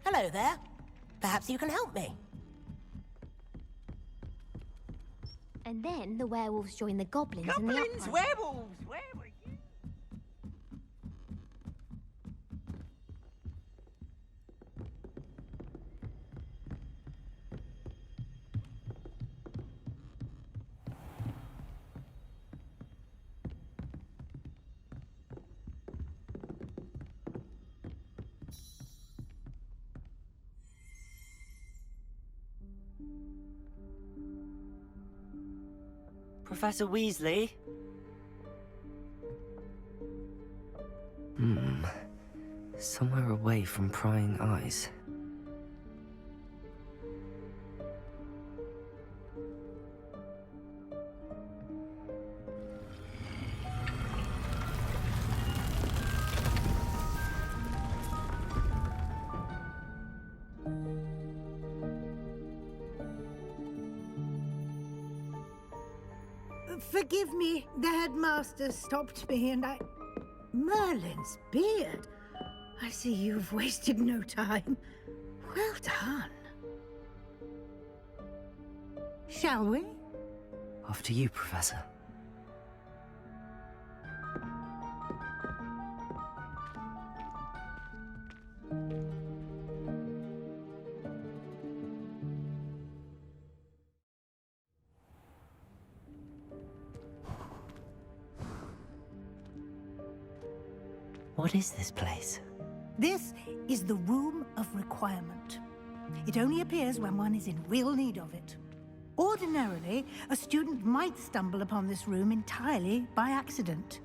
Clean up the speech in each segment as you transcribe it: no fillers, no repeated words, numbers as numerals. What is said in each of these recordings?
Hello there. Perhaps you can help me. And then the werewolves join the goblins in the Goblins, uprising. werewolves, where were you? Professor Weasley? Somewhere away from prying eyes. Forgive me, the headmaster stopped me and I... Merlin's beard. I see you've wasted no time. Well done. Shall we? After you, Professor. What is this place? This is the Room of Requirement. It only appears when one is in real need of it. Ordinarily, a student might stumble upon this room entirely by accident.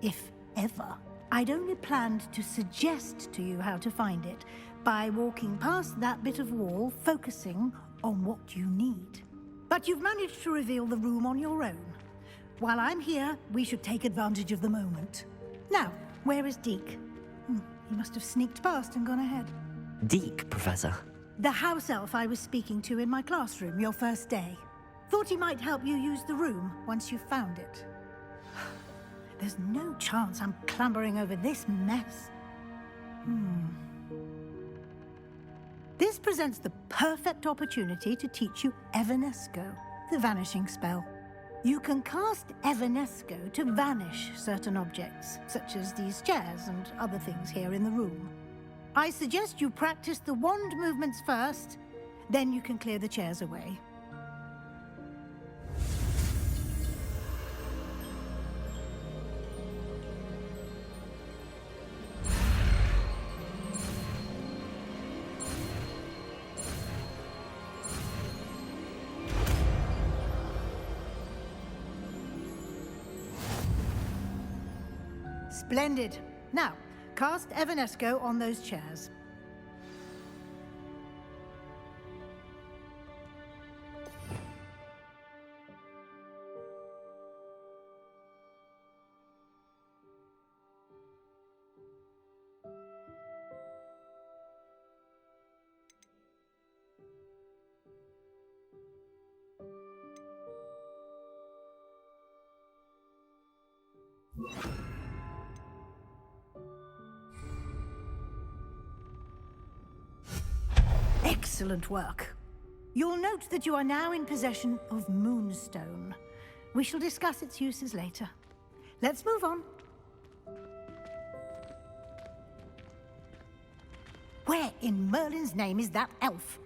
If ever. I'd only planned to suggest to you how to find it by walking past that bit of wall, focusing on what you need. But you've managed to reveal the room on your own. While I'm here, we should take advantage of the moment. Now, where is Deke? He must have sneaked past and gone ahead. Deke, Professor. The house elf I was speaking to in my classroom your first day. Thought he might help you use the room once you've found it. There's no chance I'm clambering over this mess. This presents the perfect opportunity to teach you Evanesco, the vanishing spell. You can cast Evanesco to vanish certain objects, such as these chairs and other things here in the room. I suggest you practice the wand movements first, then you can clear the chairs away. Splendid. Now, cast Evanesco on those chairs. Excellent work. You'll note that you are now in possession of Moonstone. We shall discuss its uses later. Let's move on. Where in Merlin's name is that elf?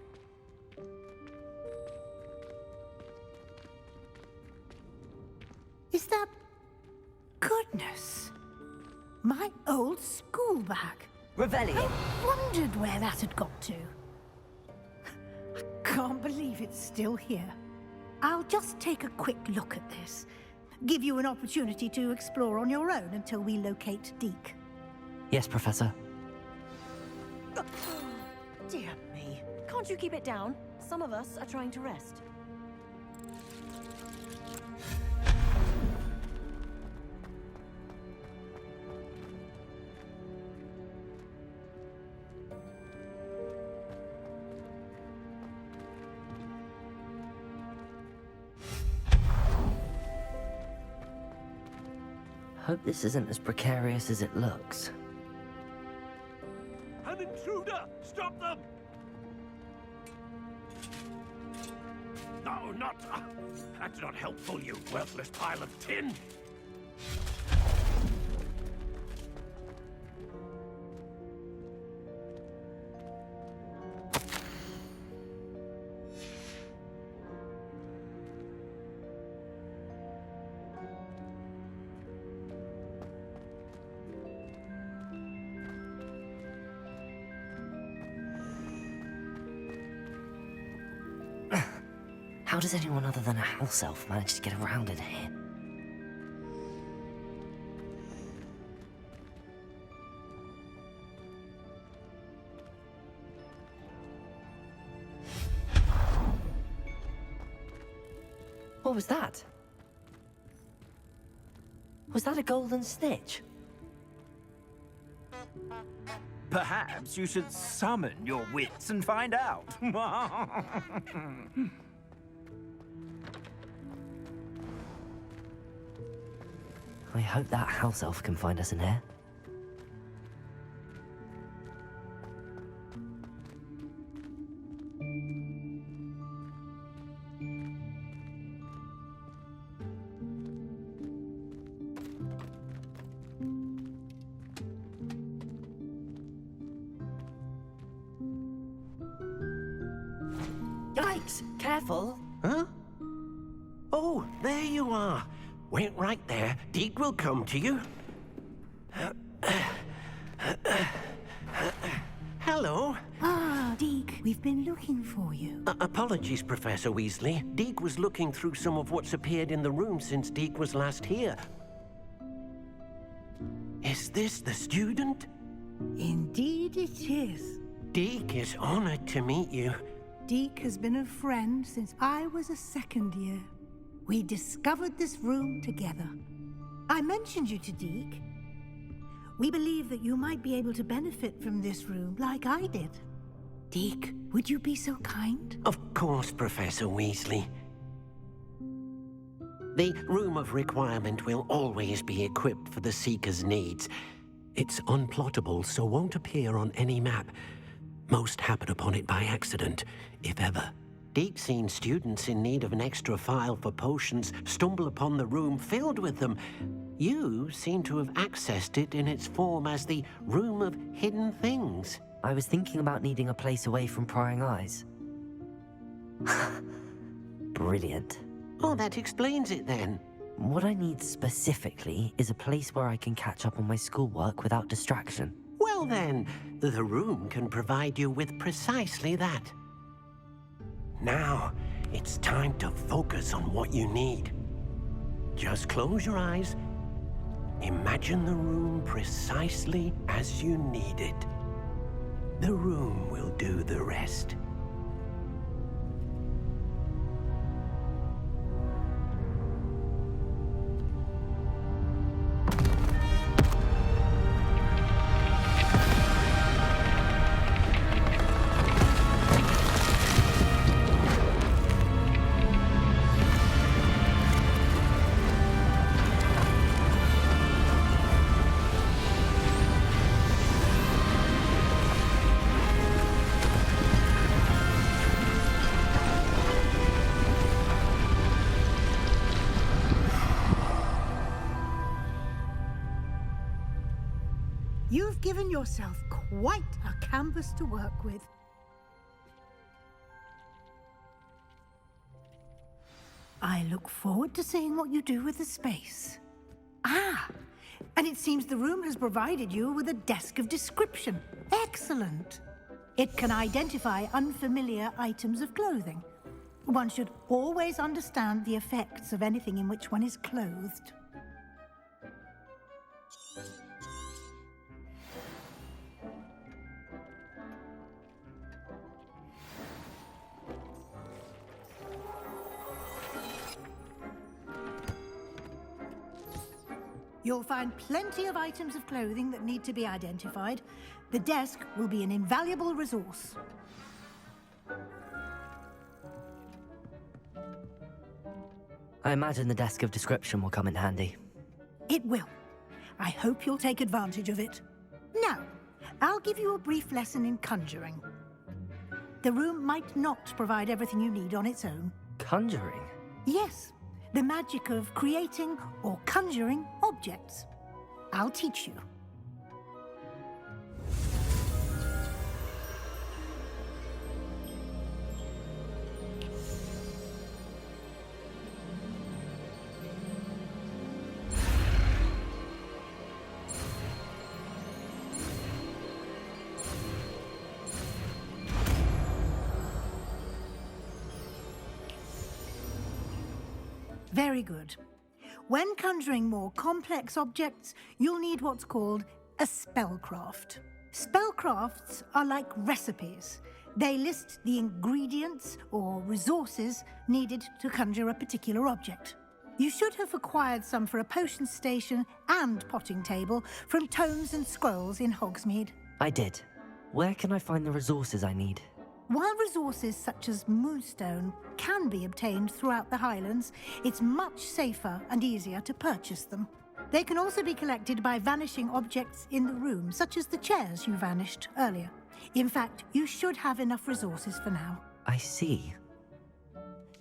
Is that... Goodness! My old school bag. Revelio. I wondered where that had got to. I can't believe it's still here. I'll just take a quick look at this. Give you an opportunity to explore on your own until we locate Deke. Yes, Professor. Dear me. Can't you keep it down? Some of us are trying to rest. Hope this isn't as precarious as it looks. An intruder! Stop them! No, not... that's not helpful, you worthless pile of tin! How does anyone other than a house elf manage to get around in here? What was that? Was that a golden snitch? Perhaps you should summon your wits and find out. I hope that house elf can find us in here. Yikes! Careful! Huh? Oh, there you are. Wait right there. Deke will come to you. Hello. Ah, Deke, we've been looking for you. Apologies, Professor Weasley. Deke was looking through some of what's appeared in the room since Deke was last here. Is this the student? Indeed it is. Deke is honored to meet you. Deke has been a friend since I was a second year. We discovered this room together. I mentioned you to Deke. We believe that you might be able to benefit from this room like I did. Deke, would you be so kind? Of course, Professor Weasley. The Room of Requirement will always be equipped for the Seeker's needs. It's unplottable, so won't appear on any map. Most happen upon it by accident, if ever. Deke's seen students in need of an extra file for potions stumble upon the room filled with them. You seem to have accessed it in its form as the Room of Hidden Things. I was thinking about needing a place away from prying eyes. Brilliant. Oh, that explains it then. What I need specifically is a place where I can catch up on my schoolwork without distraction. Well then, the room can provide you with precisely that. Now, it's time to focus on what you need. Just close your eyes. Imagine the room precisely as you need it. The room will do the rest. You've given yourself quite a canvas to work with. I look forward to seeing what you do with the space. Ah, and it seems the room has provided you with a desk of description. Excellent. It can identify unfamiliar items of clothing. One should always understand the effects of anything in which one is clothed. You'll find plenty of items of clothing that need to be identified. The desk will be an invaluable resource. I imagine the desk of description will come in handy. It will. I hope you'll take advantage of it. Now, I'll give you a brief lesson in conjuring. The room might not provide everything you need on its own. Conjuring? Yes, the magic of creating or conjuring objects. I'll teach you. Very good. When conjuring more complex objects, you'll need what's called a spellcraft. Spellcrafts are like recipes. They list the ingredients or resources needed to conjure a particular object. You should have acquired some for a potion station and potting table from tomes and scrolls in Hogsmeade. I did. Where can I find the resources I need? While resources such as moonstone can be obtained throughout the Highlands, it's much safer and easier to purchase them. They can also be collected by vanishing objects in the room, such as the chairs you vanished earlier. In fact, you should have enough resources for now. I see.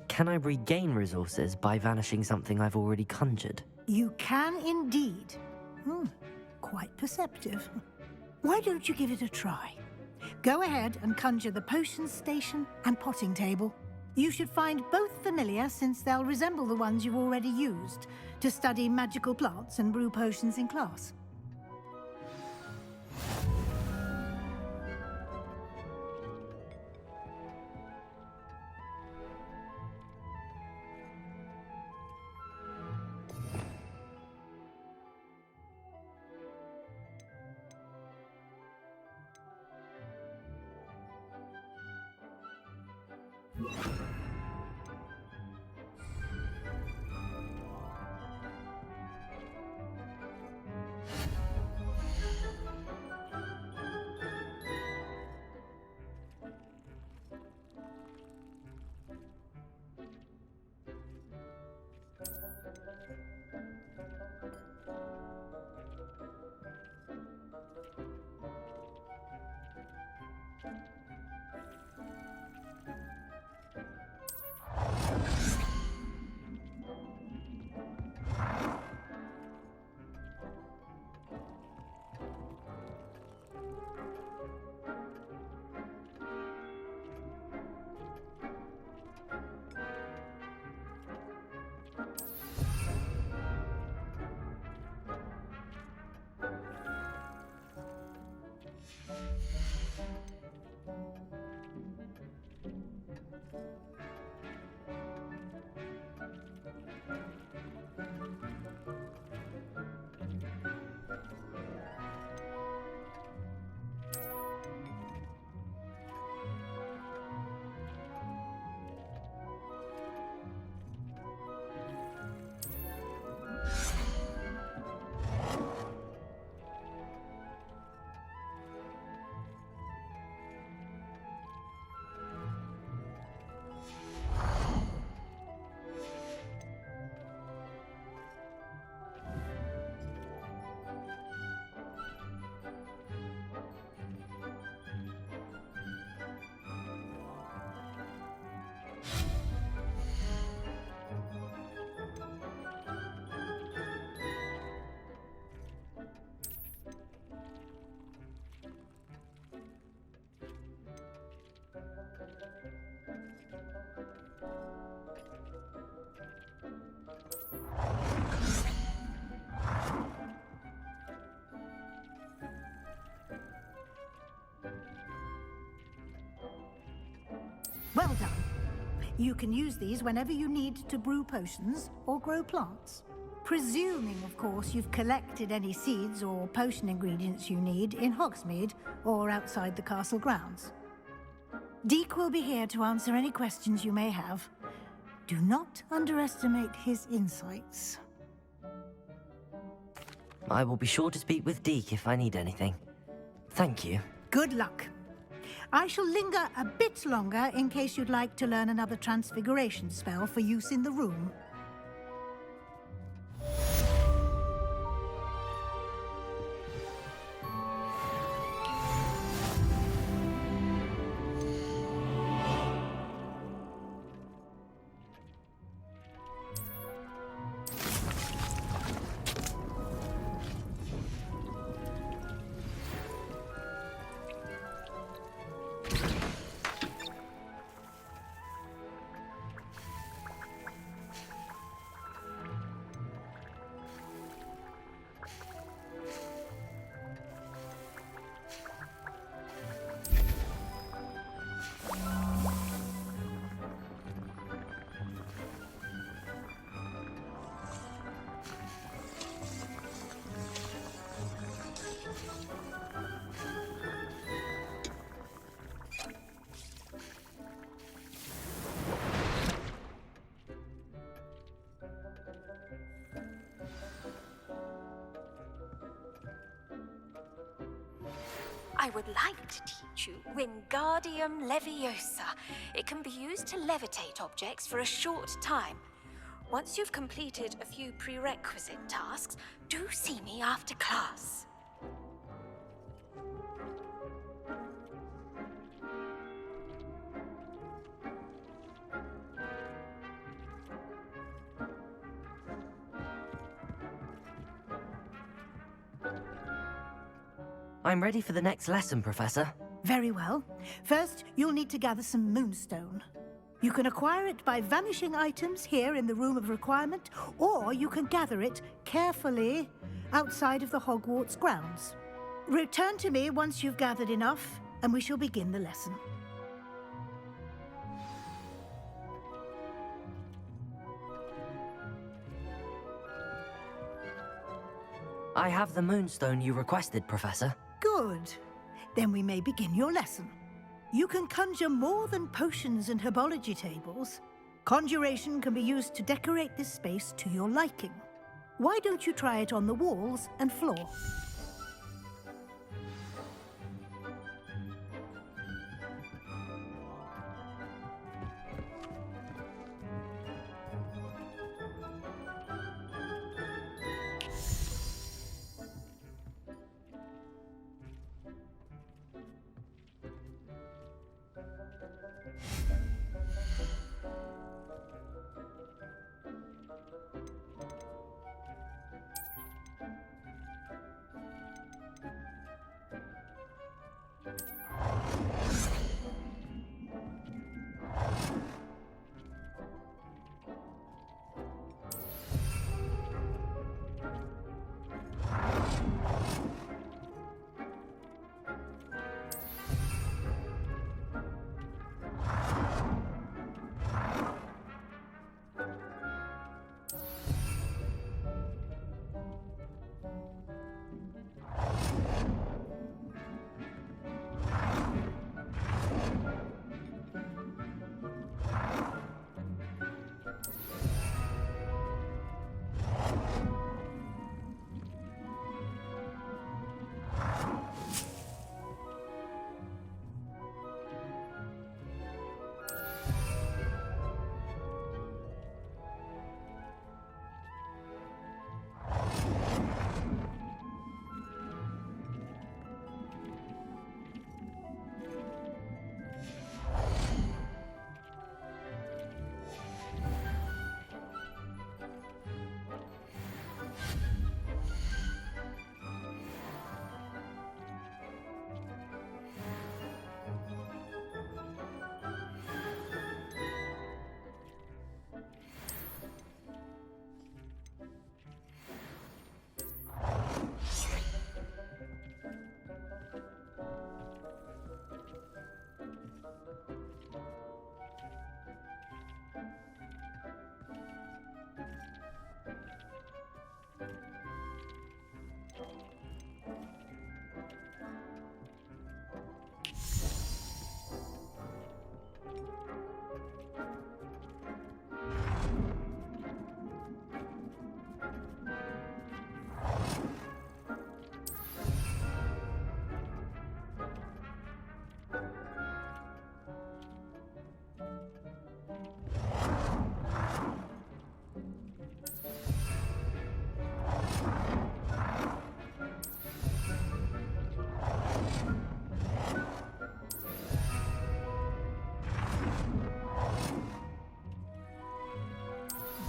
Can I regain resources by vanishing something I've already conjured? You can indeed. Quite perceptive. Why don't you give it a try? Go ahead and conjure the potion station and potting table. You should find both familiar, since they'll resemble the ones you've already used to study magical plants and brew potions in class. Well done. You can use these whenever you need to brew potions or grow plants. Presuming, of course, you've collected any seeds or potion ingredients you need in Hogsmeade or outside the castle grounds. Deek will be here to answer any questions you may have. Do not underestimate his insights. I will be sure to speak with Deek if I need anything. Thank you. Good luck. I shall linger a bit longer in case you'd like to learn another transfiguration spell for use in the room. I would like to teach you Wingardium Leviosa. It can be used to levitate objects for a short time. Once you've completed a few prerequisite tasks, do see me after class. I'm ready for the next lesson, Professor. Very well. First, you'll need to gather some moonstone. You can acquire it by vanishing items here in the Room of Requirement, or you can gather it carefully outside of the Hogwarts grounds. Return to me once you've gathered enough, and we shall begin the lesson. I have the moonstone you requested, Professor. Good. Then we may begin your lesson. You can conjure more than potions and herbology tables. Conjuration can be used to decorate this space to your liking. Why don't you try it on the walls and floor?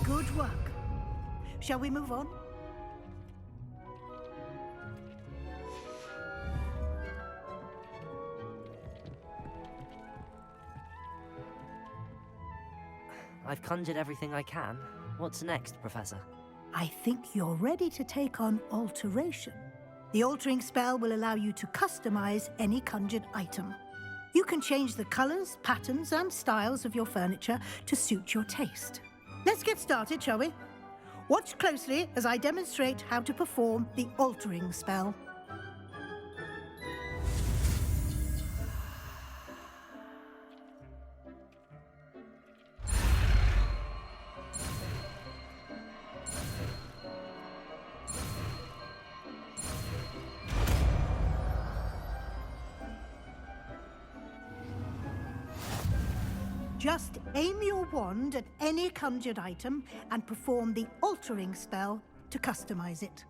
Good work. Shall we move on? I've conjured everything I can. What's next, Professor? I think you're ready to take on alteration. The altering spell will allow you to customize any conjured item. You can change the colors, patterns, and styles of your furniture to suit your taste. Let's get started, shall we? Watch closely as I demonstrate how to perform the altering spell. Just aim your wand at any conjured item and perform the altering spell to customize it.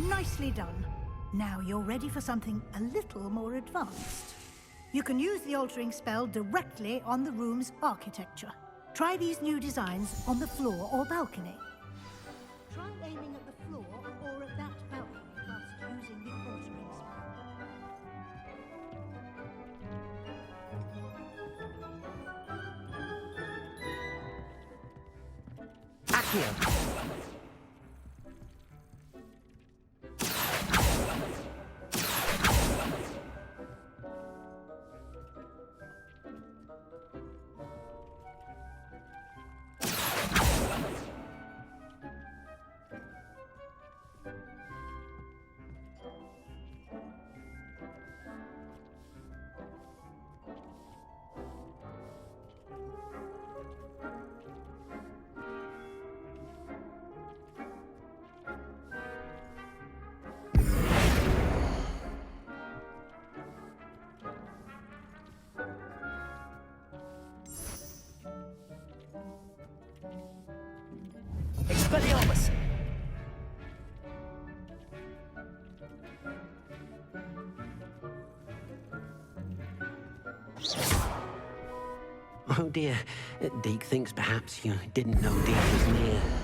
Nicely done. Now you're ready for something a little more advanced. You can use the altering spell directly on the room's architecture. Try these new designs on the floor or balcony. Try aiming at the floor or at that balcony whilst using the altering spell. Accio! Expelliarmus! Oh dear. Deke thinks perhaps you didn't know Deke was near.